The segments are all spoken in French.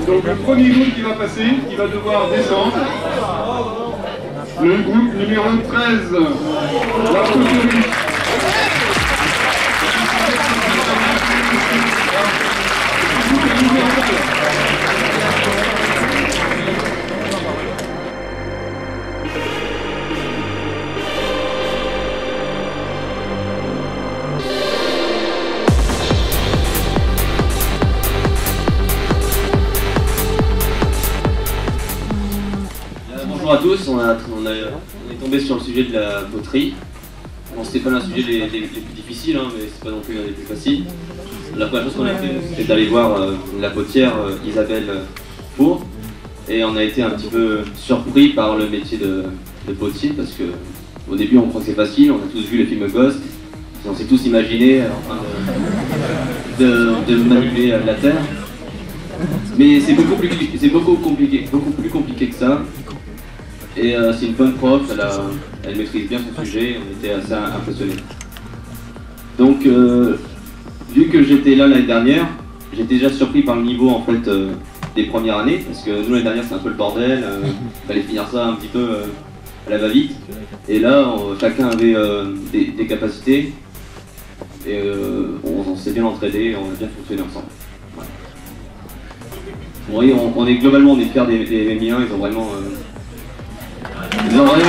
Donc le premier groupe qui va passer, qui va devoir descendre, le groupe numéro 13, la poterie. Bonjour à tous, on est tombé sur le sujet de la poterie. Bon, c'était pas l'un des sujets les plus difficiles, hein, mais c'est pas non plus l'un des plus faciles. La première chose qu'on a fait, c'était d'aller voir la potière Isabelle Four, et on a été un petit peu surpris par le métier de potier, parce que au début on croit que c'est facile, on a tous vu le film Ghost, on s'est tous imaginé en train de manipuler la terre. Mais c'est beaucoup plus compliqué que ça. Et c'est une bonne prof, elle maîtrise bien son sujet, on était assez impressionnés. Donc, vu que j'étais là l'année dernière, j'étais déjà surpris par le niveau en fait des premières années, parce que nous l'année dernière c'était un peu le bordel, il fallait finir ça un petit peu à la va-vite. Et là, chacun avait des capacités, et on s'est bien entraînés, on a bien fonctionné ensemble. Voilà. Bon, on est globalement fiers des miens, ils ont vraiment bien marché.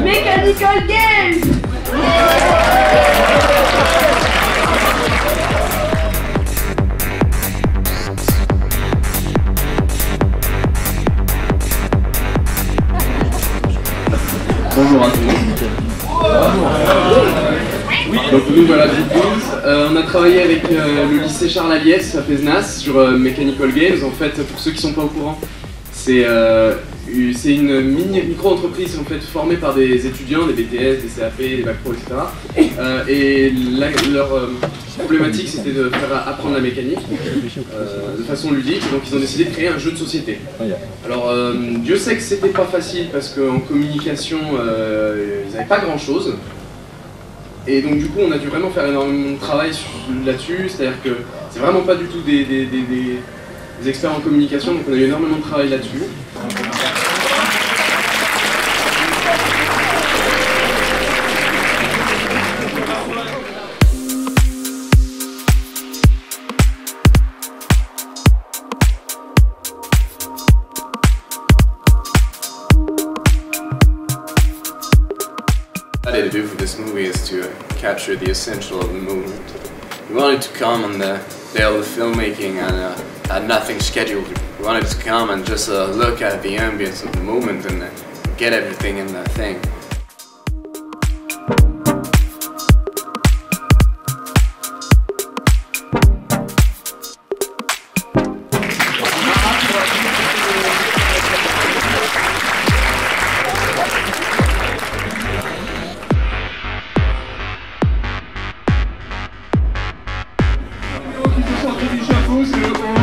Mechanical Games. Bonjour à tous. Donc nous voilà Group 12. On a travaillé avec le lycée Charles Aliès à Pézenas sur Mechanical Games. En fait, pour ceux qui ne sont pas au courant, c'est une micro-entreprise en fait, formée par des étudiants, des BTS, des CAP, des Bac Pro, etc. Et leur problématique c'était de faire apprendre la mécanique de façon ludique, donc ils ont décidé de créer un jeu de société. Alors Dieu sait que c'était pas facile parce qu'en communication ils n'avaient pas grand chose. Et donc du coup on a dû vraiment faire énormément de travail là-dessus, c'est-à-dire que c'est vraiment pas du tout des experts en communication, donc on a eu énormément de travail là-dessus. What I decided to do for this movie is to capture the essential of the movement. We wanted to come on the day of the filmmaking and had nothing scheduled. We wanted to come and just look at the ambience of the movement and get everything in the thing. C'est le 11.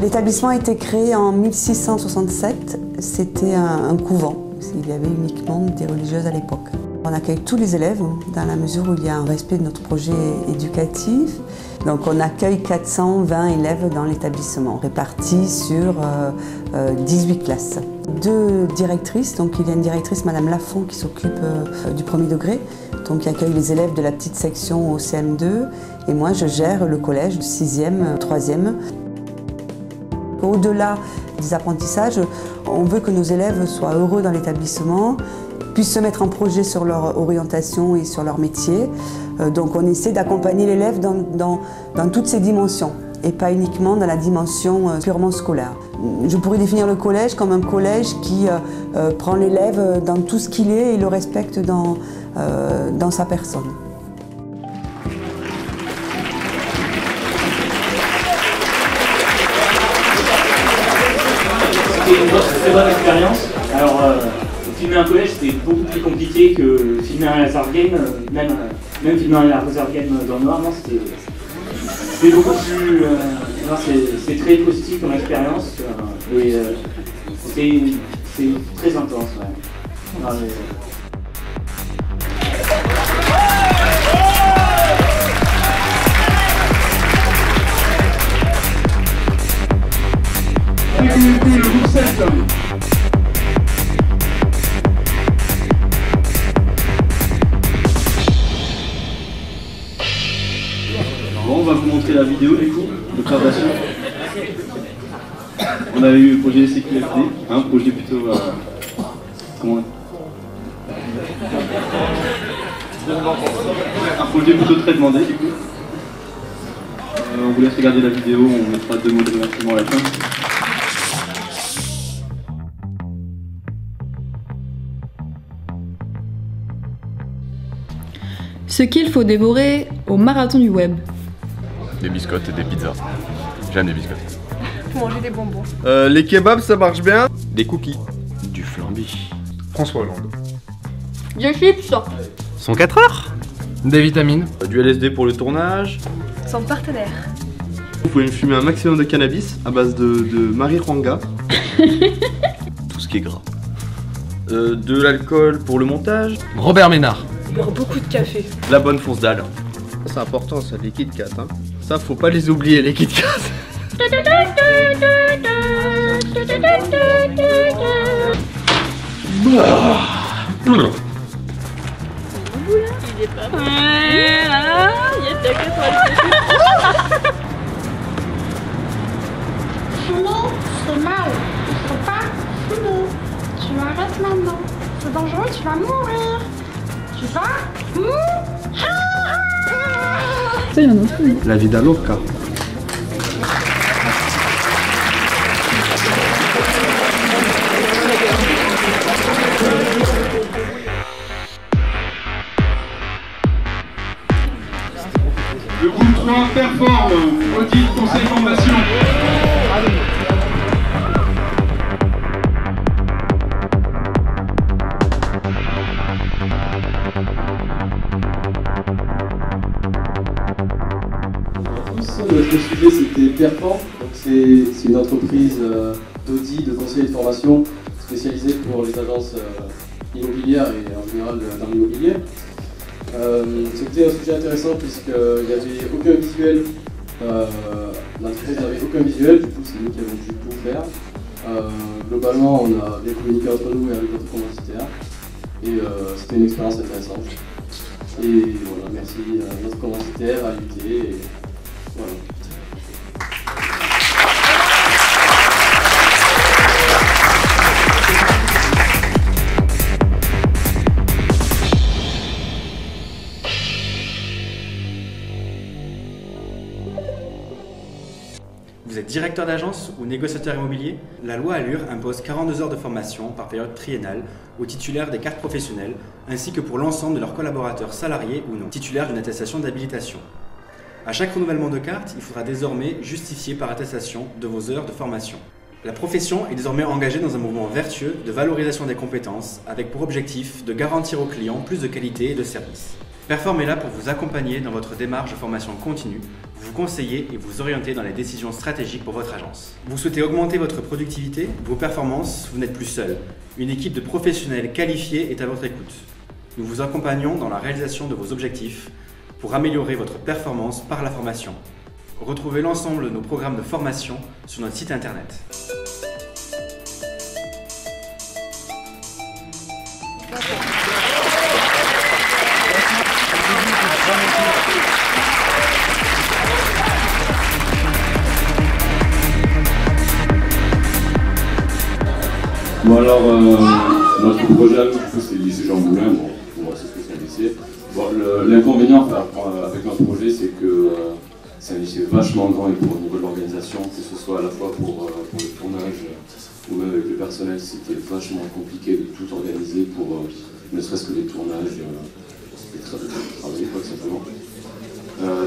L'établissement a été créé en 1667. C'était un couvent. Il y avait uniquement des religieuses à l'époque. On accueille tous les élèves dans la mesure où il y a un respect de notre projet éducatif. Donc on accueille 420 élèves dans l'établissement, répartis sur 18 classes. 2 directrices, donc il y a une directrice, Madame Lafont, qui s'occupe du premier degré, donc qui accueille les élèves de la petite section au CM2, et moi je gère le collège, 6e, 3e. Au-delà des apprentissages, on veut que nos élèves soient heureux dans l'établissement, puissent se mettre en projet sur leur orientation et sur leur métier. Donc on essaie d'accompagner l'élève dans toutes ses dimensions et pas uniquement dans la dimension purement scolaire. Je pourrais définir le collège comme un collège qui prend l'élève dans tout ce qu'il est et le respecte dans sa personne. C'était une très bonne expérience. Alors, filmer un collège, c'était beaucoup plus compliqué que filmer un laser game. Même filmer un laser game dans le noir, non, c'était beaucoup plus... non, c'est très positif comme expérience. Et c'est très intense. Ouais. Non, Le groupe 7. Bon, on va vous montrer la vidéo du coup, de présentation. On avait eu le projet CQFD, un projet plutôt... comment Un projet plutôt très demandé du coup. On vous laisse regarder la vidéo, on mettra 2 mots de remerciement à la fin. Ce qu'il faut dévorer au marathon du web. Des biscottes et des pizzas. J'aime les biscottes. Manger des bonbons. Les kebabs, ça marche bien. Des cookies. Du flambi. François Hollande. Des chips. Son 4 heures. Des vitamines. Du LSD pour le tournage. Son partenaire. Vous pouvez me fumer un maximum de cannabis à base de marijuana. Tout ce qui est gras. De l'alcool pour le montage. Robert Ménard. Boire beaucoup de café. La bonne fonce dalle. C'est important ça, les Kit Kat. Hein. Ça, faut pas les oublier, les Kit Kat. Il est pas mal. Il y a de la Fumer, c'est mal. Il faut pas fumer. Tu arrêtes maintenant. C'est dangereux, tu vas mourir. Tu vas Ça, il y en a un autre. La vida loca. Le groupe 3 performe, audit, conseil, formation. Notre sujet c'était Perform, c'est une entreprise d'audit, de conseil et de formation spécialisée pour les agences immobilières et en général dans l'immobilier. C'était un sujet intéressant puisqu'il n'y avait aucun visuel, l'entreprise n'avait aucun visuel, du coup c'est nous qui avons dû tout faire. Globalement on a bien communiqué entre nous et avec notre commanditaire et c'était une expérience intéressante. Et voilà, merci à notre commanditaire, à l'UT. Voilà. Vous êtes directeur d'agence ou négociateur immobilier? La loi Allure impose 42 heures de formation par période triennale aux titulaires des cartes professionnelles ainsi que pour l'ensemble de leurs collaborateurs salariés ou non, titulaires d'une attestation d'habilitation. À chaque renouvellement de carte, il faudra désormais justifier par attestation de vos heures de formation. La profession est désormais engagée dans un mouvement vertueux de valorisation des compétences avec pour objectif de garantir aux clients plus de qualité et de service. Perform est là pour vous accompagner dans votre démarche de formation continue, vous conseiller et vous orienter dans les décisions stratégiques pour votre agence. Vous souhaitez augmenter votre productivité, vos performances, vous n'êtes plus seul. Une équipe de professionnels qualifiés est à votre écoute. Nous vous accompagnons dans la réalisation de vos objectifs pour améliorer votre performance par la formation. Retrouvez l'ensemble de nos programmes de formation sur notre site internet. Bon alors, notre projet à nous, c'est le lycée Jean Moulin, bon, on va se spécialiser. Bon, l'inconvénient avec notre projet, c'est que c'est un lycée vachement grand et pour au niveau de l'organisation, que ce soit à la fois pour le tournage ou même avec le personnel, c'était vachement compliqué de tout organiser pour ne serait-ce que les tournages, les travailler quoi, simplement.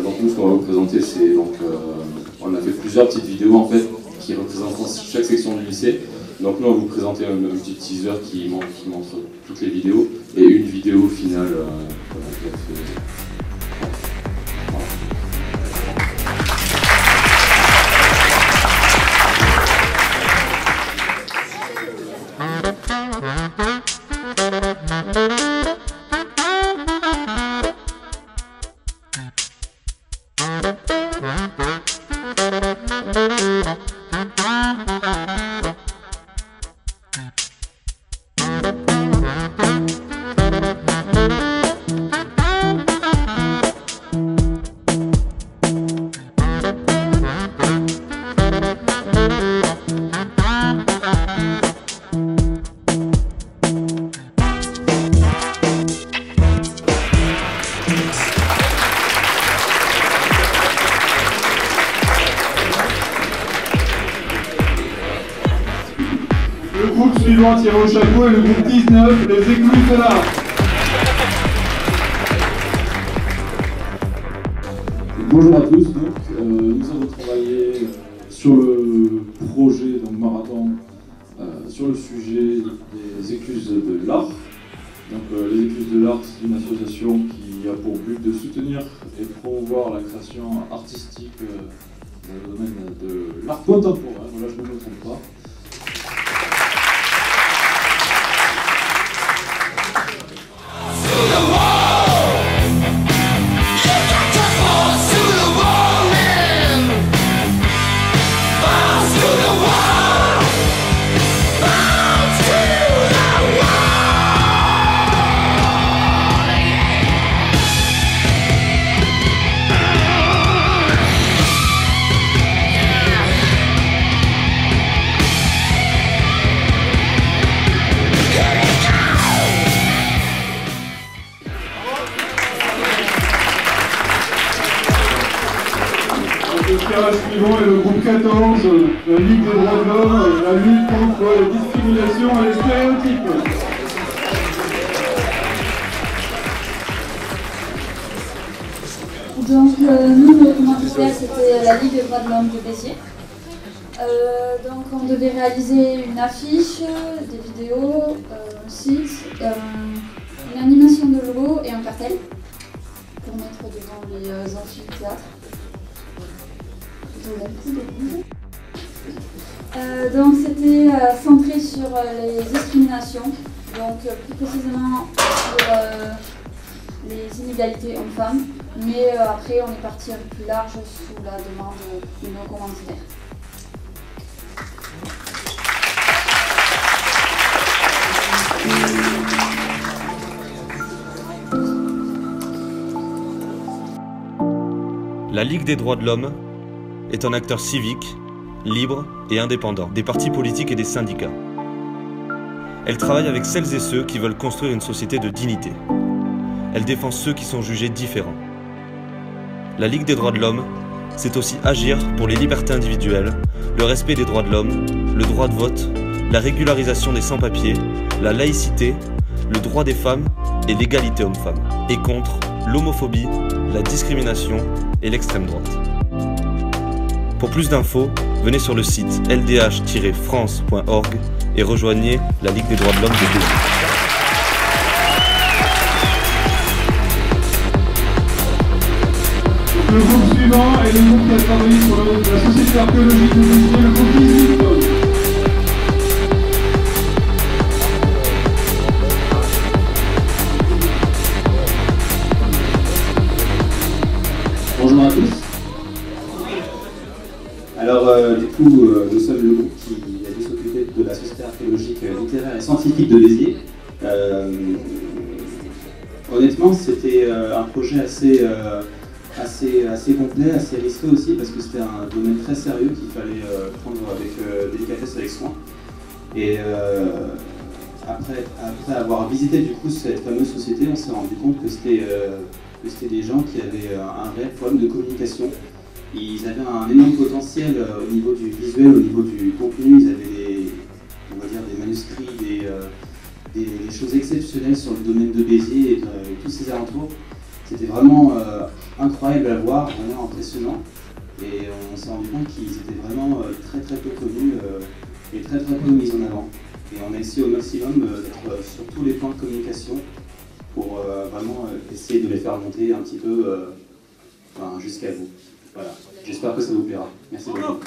Donc nous, ce qu'on va vous présenter, c'est donc on a fait plusieurs petites vidéos en fait qui représentent chaque section du lycée. Donc nous on va vous présenter un petit teaser qui montre toutes les vidéos et une vidéo finale qu'on a fait. Le groupe suivant tiré au chapeau est le groupe 19, les Écluses de l'Art. Bonjour à tous, donc, nous avons travaillé sur le projet donc, Marathon, sur le sujet des Écluses de l'Art. Donc, les Écluses de l'Art, c'est une association qui a pour but de soutenir et promouvoir la création artistique dans le domaine de l'art contemporain. Voilà, je ne me trompe pas. Le tirage suivant est le groupe 14, la Ligue des droits de l'homme, la lutte contre les discriminations et les stéréotypes. Donc nous, notre commanditaire, c'était la Ligue des droits de l'homme de Béziers. Donc on devait réaliser une affiche, des vidéos, un site, une animation de logo et un cartel pour mettre devant les amphithéâtres. Donc c'était centré sur les discriminations, donc plus précisément sur les inégalités hommes-femmes, mais après on est parti un peu plus large sous la demande de nos commanditaires. La Ligue des droits de l'homme est un acteur civique, libre et indépendant des partis politiques et des syndicats. Elle travaille avec celles et ceux qui veulent construire une société de dignité. Elle défend ceux qui sont jugés différents. La Ligue des droits de l'homme, c'est aussi agir pour les libertés individuelles, le respect des droits de l'homme, le droit de vote, la régularisation des sans-papiers, la laïcité, le droit des femmes et l'égalité homme-femme, et contre l'homophobie, la discrimination et l'extrême droite. Pour plus d'infos, venez sur le site ldh-france.org et rejoignez la Ligue des droits de l'homme de Béziers. Le groupe suivant est le groupe qui a travaillé sur la société archéologique de Béziers, le groupe 18. Bonjour à tous. Alors, du coup, nous sommes le groupe qui a dû s'occuper de la Société archéologique littéraire et scientifique de Béziers. Honnêtement, c'était un projet assez complet, assez risqué aussi, parce que c'était un domaine très sérieux qu'il fallait prendre avec délicatesse, avec soin. Et après avoir visité du coup cette fameuse société, on s'est rendu compte que c'était des gens qui avaient un réel problème de communication. Ils avaient un énorme potentiel au niveau du visuel, au niveau du contenu. Ils avaient on va dire des manuscrits, des choses exceptionnelles sur le domaine de Béziers et tous ses alentours. C'était vraiment incroyable à voir, vraiment impressionnant. Et on s'est rendu compte qu'ils étaient vraiment très peu connus et très peu mis en avant. Et on a essayé au maximum d'être sur tous les points de communication pour vraiment essayer de les faire monter un petit peu jusqu'à vous. Voilà, j'espère que ça vous plaira. Merci beaucoup.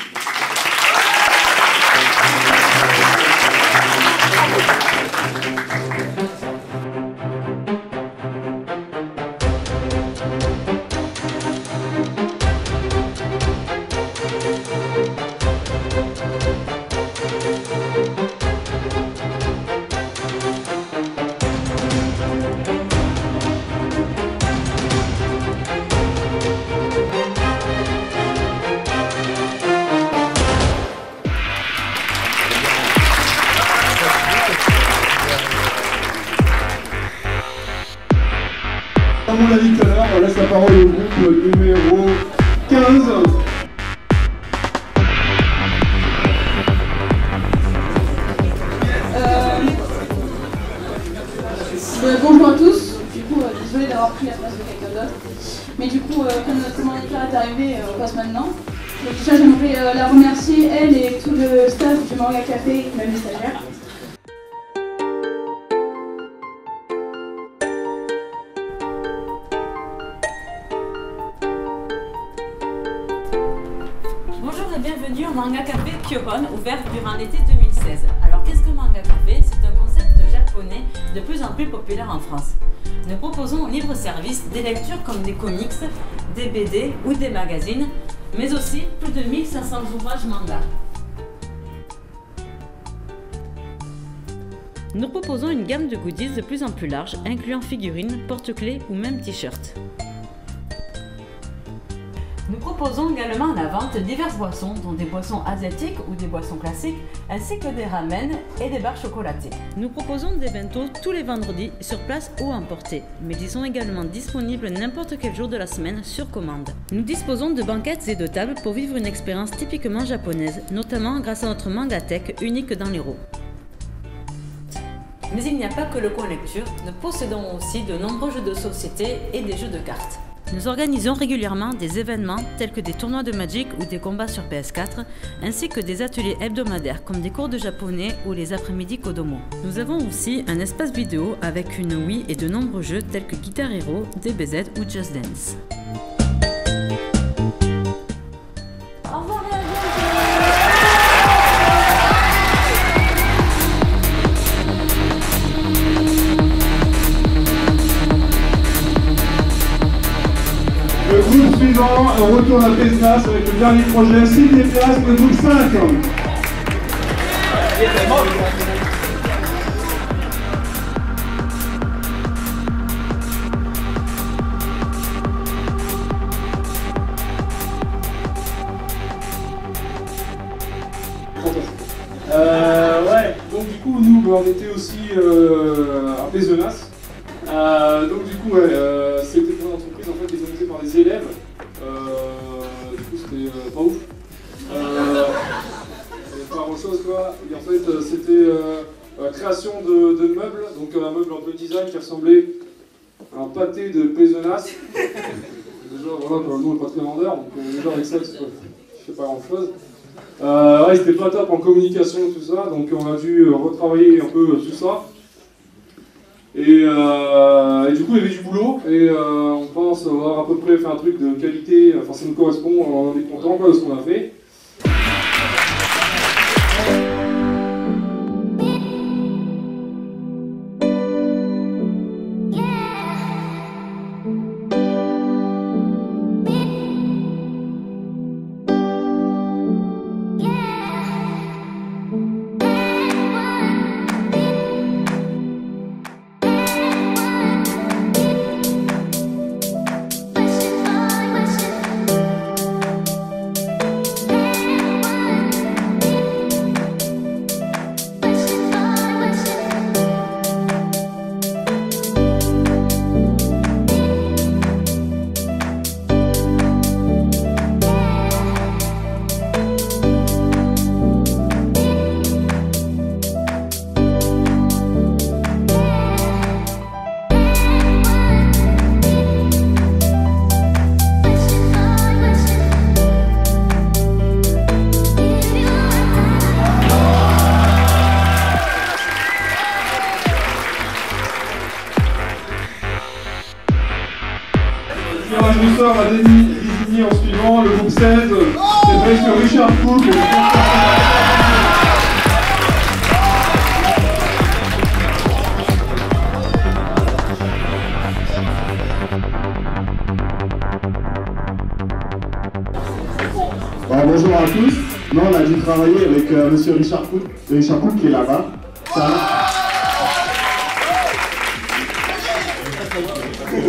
Comme on l'a dit tout à l'heure, on laisse la parole au groupe numéro 15. d'avoir pris la place de quelqu'un d'autre. Mais du coup, comme notre commanditaire est arrivé, on passe maintenant. Donc déjà, j'aimerais la remercier, elle et tout le staff du Manga Café, même les stagiaires. Bonjour et bienvenue au Manga Café Kyohon, ouvert durant l'été 2016. Alors qu'est-ce qu'un Manga Café? C'est un concept japonais de plus en plus populaire en France. Nous proposons en libre service des lectures comme des comics, des BD ou des magazines, mais aussi plus de 1500 ouvrages manga. Nous proposons une gamme de goodies de plus en plus large, incluant figurines, porte-clés ou même t-shirts. Nous proposons également en la vente diverses boissons, dont des boissons asiatiques ou des boissons classiques, ainsi que des ramen et des barres chocolatées. Nous proposons des bento tous les vendredis sur place ou à emporter, mais ils sont également disponibles n'importe quel jour de la semaine sur commande. Nous disposons de banquettes et de tables pour vivre une expérience typiquement japonaise, notamment grâce à notre mangatech unique dans l'Hérault. Mais il n'y a pas que le coin lecture, nous possédons aussi de nombreux jeux de société et des jeux de cartes. Nous organisons régulièrement des événements tels que des tournois de Magic ou des combats sur PS4, ainsi que des ateliers hebdomadaires comme des cours de japonais ou les après-midi Kodomo. Nous avons aussi un espace vidéo avec une Wii et de nombreux jeux tels que Guitar Hero, DBZ ou Just Dance. Le groupe suivant retourne à Pesnas avec le dernier projet, s'il des places, le groupe 5. Ouais, donc du coup nous on était aussi à Pézenas. Donc du coup c'était pour une entreprise en fait qui est organisée par des élèves. Du coup c'était pas ouf. Pas grand chose quoi. Et en fait c'était la création de meubles, donc un meuble un peu design qui ressemblait à un pâté de Pézenas. Déjà voilà, nous on n'est pas très vendeur, donc déjà avec ça je fais pas grand chose. Ouais, c'était pas top en communication tout ça, donc on a dû retravailler un peu tout ça. Et du coup il y avait du boulot et on pense avoir à peu près fait un truc de qualité, enfin ça nous correspond, on est content de ce qu'on a fait. Le sort à désigner en suivant le groupe 16, c'est presque Richard Cook. Bonjour à tous. Nous on a dû travailler avec monsieur Richard Cook qui est là-bas.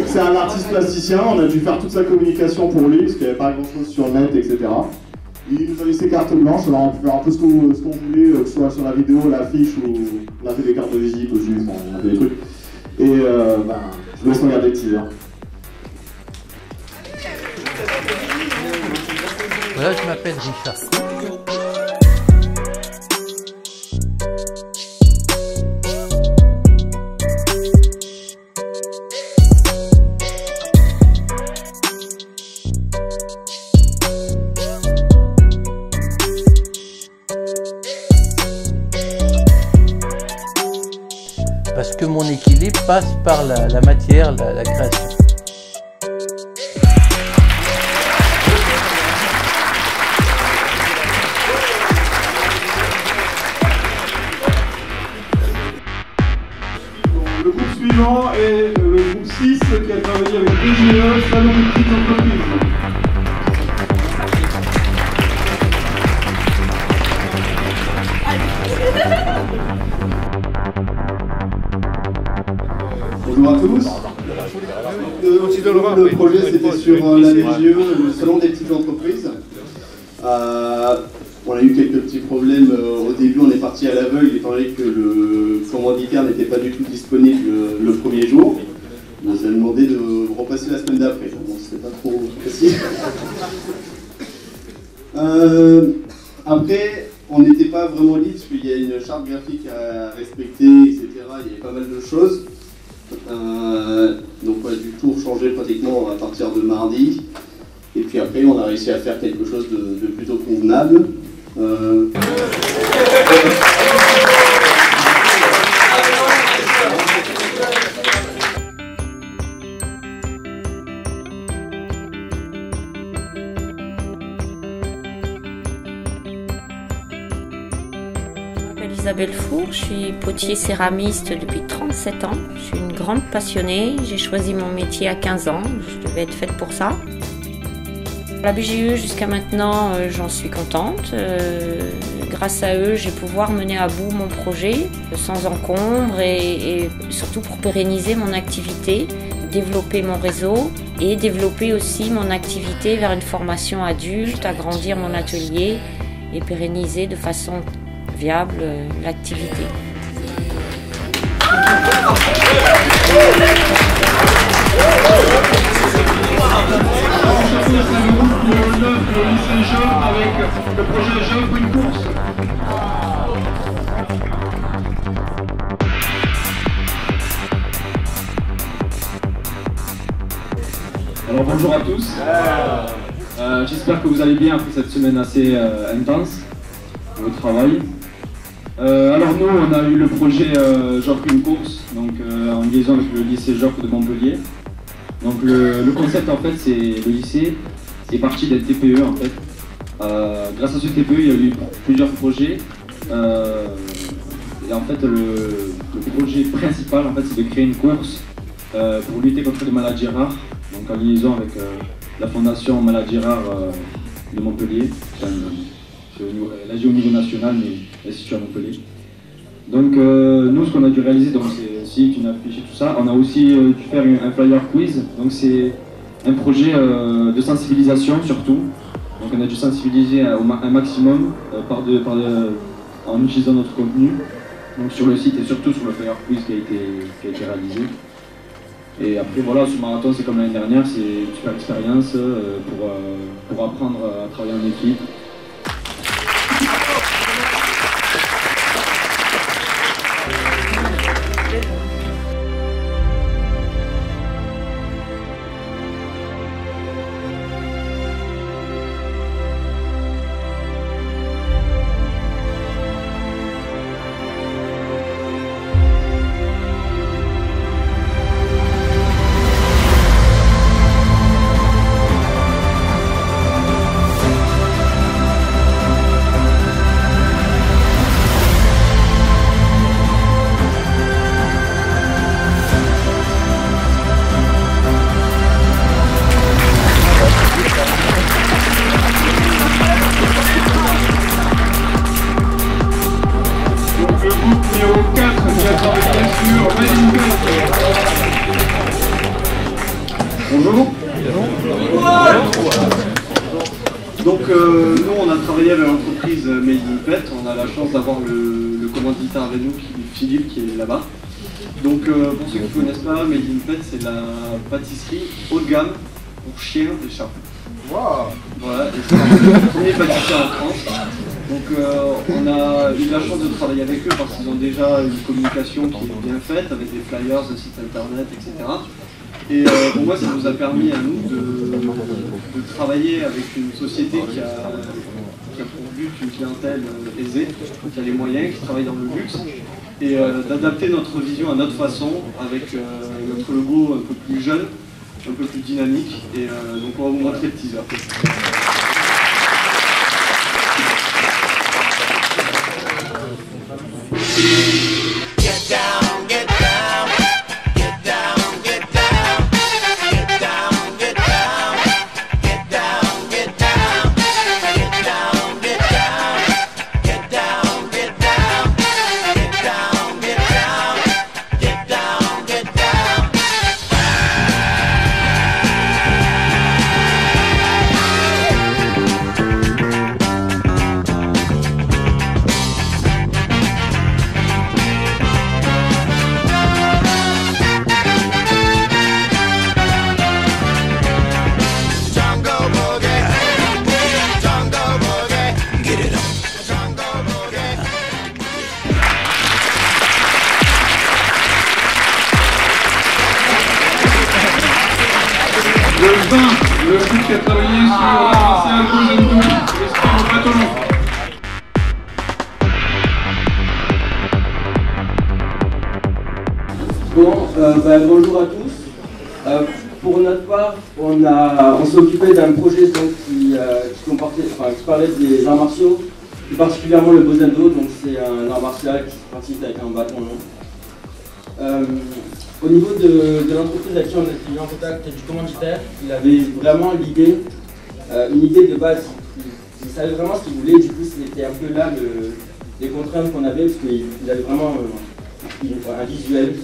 C'est un artiste plasticien, on a dû faire toute sa communication pour lui, parce qu'il n'y avait pas grand chose sur le net, etc. Il nous a laissé carte blanche, alors on peut faire un peu ce qu'on voulait, que ce soit sur la vidéo, l'affiche, ou on a fait des cartes de visite aussi, on a fait des trucs. Et je vous laisse regarder le teaser. Voilà, je m'appelle Richard. Parce que mon équilibre passe par la matière, la création. Le groupe suivant est le groupe 6 qui a travaillé avec DGE, Salon des petites entreprises. Bonjour à tous. Le projet c'était sur la DGE, le Salon des petites entreprises. On a eu quelques petits problèmes. Au début, on est parti à l'aveugle étant donné que le commanditaire n'était pas du tout disponible le premier jour. On nous a demandé de repasser la semaine d'après. Bon, c'était pas trop facile. Après, on n'était pas vraiment libre parce qu'il y a une charte graphique à respecter, etc. Il y avait pas mal de choses. Donc on a dû tout changer pratiquement à partir de mardi. Et puis après, on a réussi à faire quelque chose de plutôt convenable. Isabelle Four, je suis potier céramiste depuis 37 ans. Je suis une grande passionnée. J'ai choisi mon métier à 15 ans. Je devais être faite pour ça. La BGE, jusqu'à maintenant, j'en suis contente. Grâce à eux, je vais pouvoir mener à bout mon projet sans encombre et surtout pour pérenniser mon activité, développer mon réseau et développer aussi mon activité vers une formation adulte, agrandir mon atelier et pérenniser de façon viable l'activité. Avec le projet J'offre une course. Alors bonjour à tous. J'espère que vous allez bien après cette semaine assez intense au travail. Alors nous on a eu le projet J'offre une course, donc en liaison avec le lycée Joffre de Montpellier. Donc le concept en fait c'est le lycée est parti d'un TPE en fait. Grâce à ce TPE il y a eu plusieurs projets et en fait le projet principal en fait c'est de créer une course pour lutter contre les maladies rares, donc en liaison avec la fondation Maladies Rares de Montpellier. Elle agit au niveau national mais elle est située à Montpellier. Donc nous ce qu'on a dû réaliser, donc c'est site, une affiche et tout ça, on a aussi dû faire un flyer quiz, donc c'est un projet de sensibilisation surtout. Donc on a dû sensibiliser un maximum en utilisant notre contenu, donc sur le site et surtout sur le flyer quiz qui a été réalisé. Et après voilà, ce marathon c'est comme l'année dernière, c'est une super expérience pour apprendre à travailler en équipe. Bonjour. Donc nous on a travaillé avec l'entreprise Made in Pet, on a la chance d'avoir le commanditaire avec nous, Philippe, qui est là-bas. Donc pour ceux qui ne connaissent pas, Made in Pet c'est la pâtisserie haut de gamme pour chiens et chats. Wow. Voilà, et c'est le premier pâtissier en France. Donc on a eu la chance de travailler avec eux parce qu'ils ont déjà une communication qui est bien faite avec des flyers, un site internet, etc. Et pour moi ça nous a permis à nous de travailler avec une société qui a pour but une clientèle aisée, qui a les moyens, qui travaille dans le luxe. et d'adapter notre vision à notre façon avec notre logo un peu plus jeune, un peu plus dynamique. Et donc on va vous montrer le teaser. Le groupe qui a travaillé sur l'avancée à gauche et tout, l'esprit en bâtonnement. Bon, bonjour à tous. Pour notre part, on s'est occupé d'un projet donc, qui parlait des arts martiaux, plus particulièrement le Bozendo, donc c'est un art martial qui se pratique avec un bâton long. Au niveau de l'entreprise avec qui on a été mis en contact du commanditaire, il avait vraiment l'idée, une idée de base. Il savait vraiment ce qu'il voulait, du coup c'était un peu là les contraintes qu'on avait, parce qu'il avait vraiment un visuel.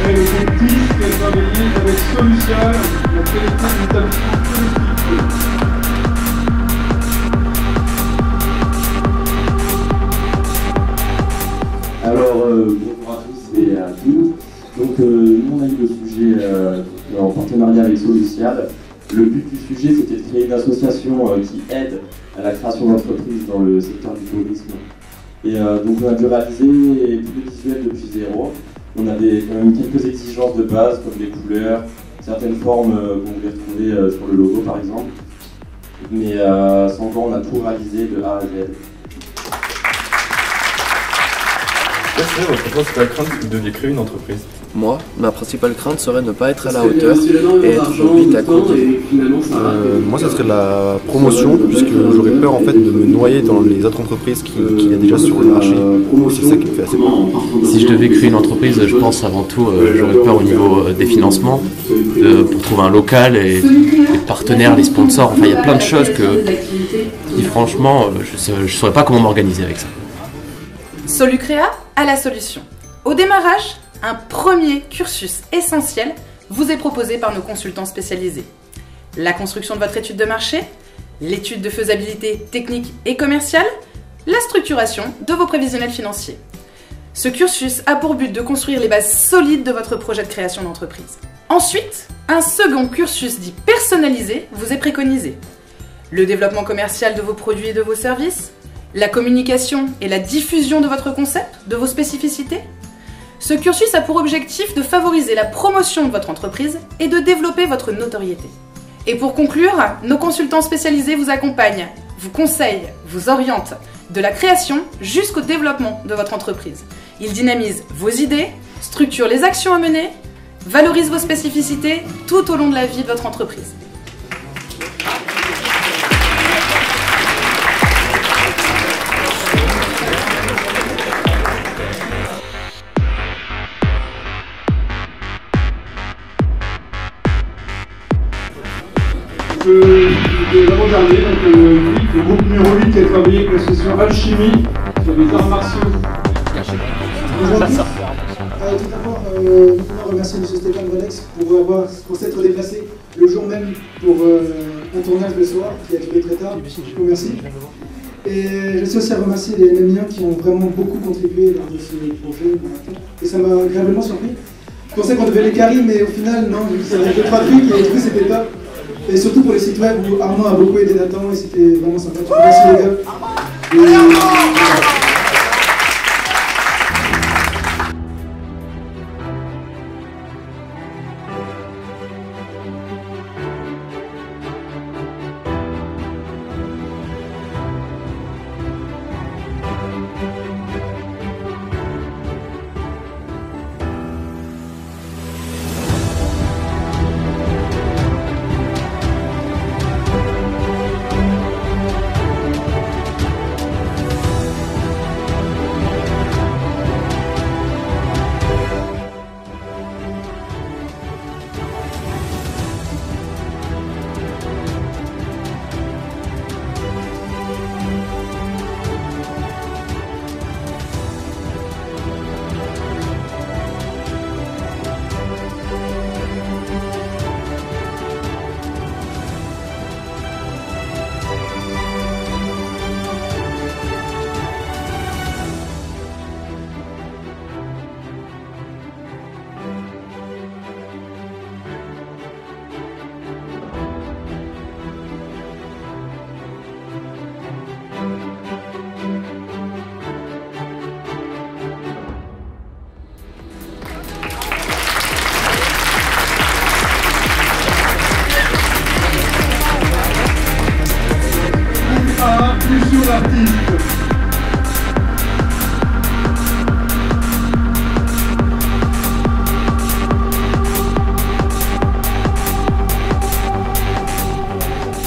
Et le groupe 10 qui a travaillé avec Solucial, la qualité de l'établissement collectif. Alors, bonjour à tous et à toutes. Donc, nous, on a eu le sujet en partenariat avec Solucial. Le but du sujet, c'était de créer une association qui aide à la création d'entreprises dans le secteur du tourisme. Et donc, on a dû réaliser tous les visuels depuis zéro. On avait quand même quelques exigences de base, comme les couleurs, certaines formes qu'on pouvait retrouver sur le logo, par exemple. Mais sans quoi, on a tout réalisé de A à Z. Quelle serait votre principale crainte si vous deviez créer une entreprise? Moi, ma principale crainte serait de ne pas être à la hauteur et être vite à côté. Moi, ça serait de la promotion, puisque j'aurais peur en fait de me noyer dans les autres entreprises qu'il y a déjà sur le marché. C'est ça qui me fait assez peur. Si je devais créer une entreprise, je pense avant tout, j'aurais peur au niveau des financements, pour trouver un local et les partenaires, les sponsors. Enfin, il y a plein de choses qui franchement, je ne saurais pas comment m'organiser avec ça. Solucréa a la solution. Au démarrage, un premier cursus essentiel vous est proposé par nos consultants spécialisés. La construction de votre étude de marché, l'étude de faisabilité technique et commerciale, la structuration de vos prévisionnels financiers. Ce cursus a pour but de construire les bases solides de votre projet de création d'entreprise. Ensuite, un second cursus dit personnalisé vous est préconisé. Le développement commercial de vos produits et de vos services, la communication et la diffusion de votre concept, de vos spécificités, Ce cursus a pour objectif de favoriser la promotion de votre entreprise et de développer votre notoriété. Et pour conclure, nos consultants spécialisés vous accompagnent, vous conseillent, vous orientent, de la création jusqu'au développement de votre entreprise. Ils dynamisent vos idées, structurent les actions à mener, valorisent vos spécificités tout au long de la vie de votre entreprise. L'avant-dernier, donc le groupe numéro 8 qui a travaillé avec l'association Alchimie sur les arts martiaux. Bonjour à tous. Tout d'abord, nous voulons remercier M. Stéphane Valex pour s'être déplacé le jour même pour un tournage le soir qui a duré très tard. Je vous remercie. Et je tiens aussi à remercier les miens qui ont vraiment beaucoup contribué lors de ce projet. Et ça m'a agréablement surpris. Je pensais qu'on devait les carrer, mais au final, non, ça avait 2-3 trucs et du coup c'était top. Et surtout pour les sites web où Armand a beaucoup aidé Nathan et c'était vraiment sympa. Merci les gars.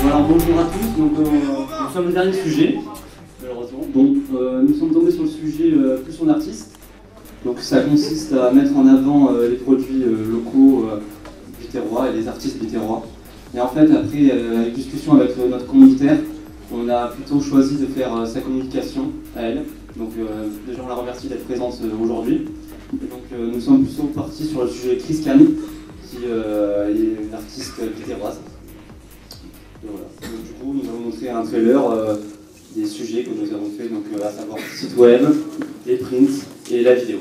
Alors bonjour à tous, donc nous sommes le dernier sujet, malheureusement. Bon, nous sommes tombés sur le sujet plus en artiste. Donc ça consiste à mettre en avant les produits locaux du terroir et les artistes du terroir. Et en fait, après avec discussion avec notre commanditaire, on a plutôt choisi de faire sa communication à elle. Donc déjà on la remercie d'être présente aujourd'hui. Et donc nous sommes plutôt partis sur le sujet Chris Kahn, qui est une artiste terroise. Et voilà. Donc, du coup, nous avons montré un trailer des sujets que nous avons fait, donc à savoir le site web, les prints et la vidéo.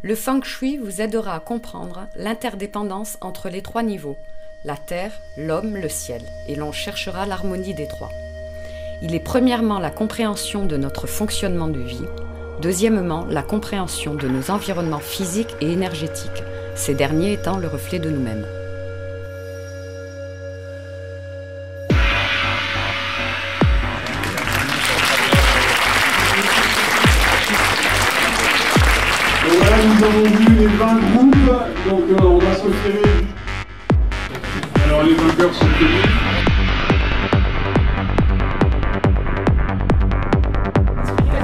Le Feng Shui vous aidera à comprendre l'interdépendance entre les trois niveaux, la terre, l'homme, le ciel, et l'on cherchera l'harmonie des trois. Il est premièrement la compréhension de notre fonctionnement de vie, deuxièmement la compréhension de nos environnements physiques et énergétiques, ces derniers étant le reflet de nous-mêmes. Voilà, nous nous avons vu les 20 groupes, donc on va se référer. Alors les vainqueurs sont connus.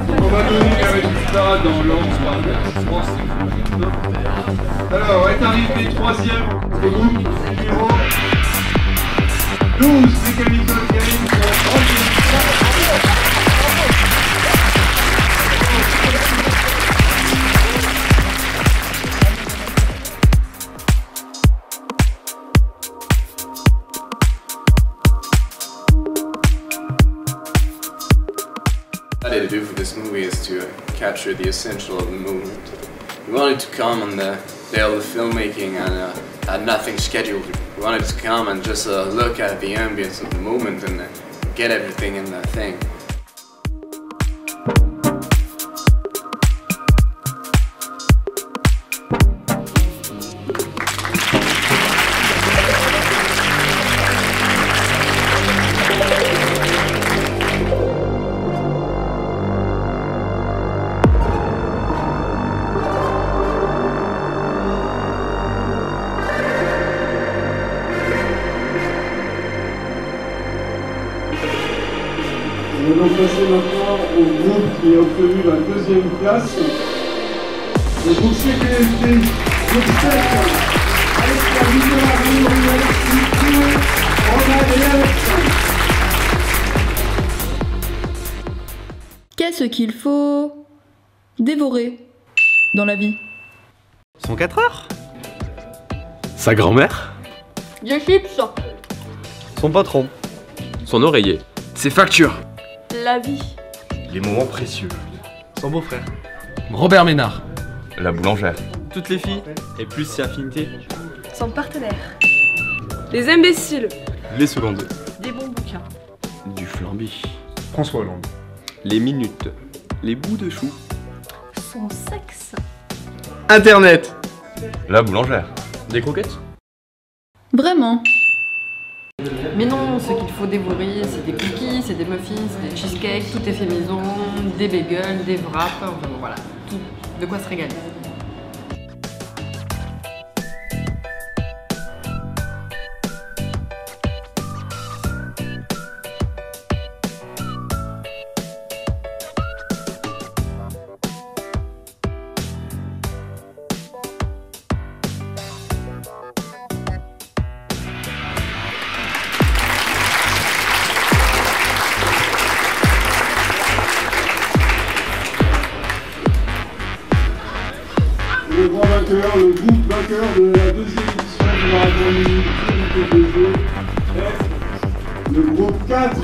On va donner les résultats dans l'ordre par inverse. Alors est arrivé troisième au groupe numéro 12, Mechanical Games, troisième. What I decided to do for this movie is to capture the essential of the movement. We wanted to come on the day of the filmmaking and had nothing scheduled. We wanted to come and just look at the ambience of the movement and get everything in the thing. On va donc passer maintenant au groupe qui a obtenu la deuxième place. Le groupe CPFD, groupe 7, avec la victoire Ronald et Alex. Qu'est-ce qu'il faut dévorer dans la vie? Son 4 heures. Sa grand-mère. Des chips. Son patron. Son oreiller. Ses factures. La vie. Les moments précieux. Son beau-frère. Robert Ménard. La boulangère. Toutes les filles. Et plus si affinité. Son partenaire. Les imbéciles. Les secondes. Des bons bouquins. Du flambi. François Hollande. Les minutes. Les bouts de chou. Son sexe. Internet. La boulangère. Des croquettes. Vraiment. Mais non, ce qu'il faut dévorer, c'est des cookies, c'est des muffins, c'est des cheesecakes, tout est fait maison, des bagels, des wraps, enfin voilà, tout de quoi se régaler. Le grand vainqueur, le groupe vainqueur de la deuxième édition du Marathon Mini est le groupe 4.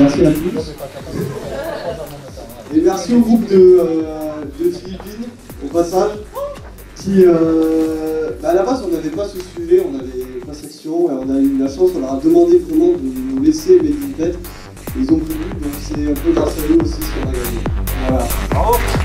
Merci à tous. Et merci au groupe de Philippines, au passage, qui, à la base, on n'avait pas ce sujet, on n'avait pas cette section, et on a eu la chance, on leur a demandé vraiment de nous laisser Made in Pet. Ils ont voulu, donc c'est un peu grâce à eux aussi si on a gagné. Voilà. Bravo.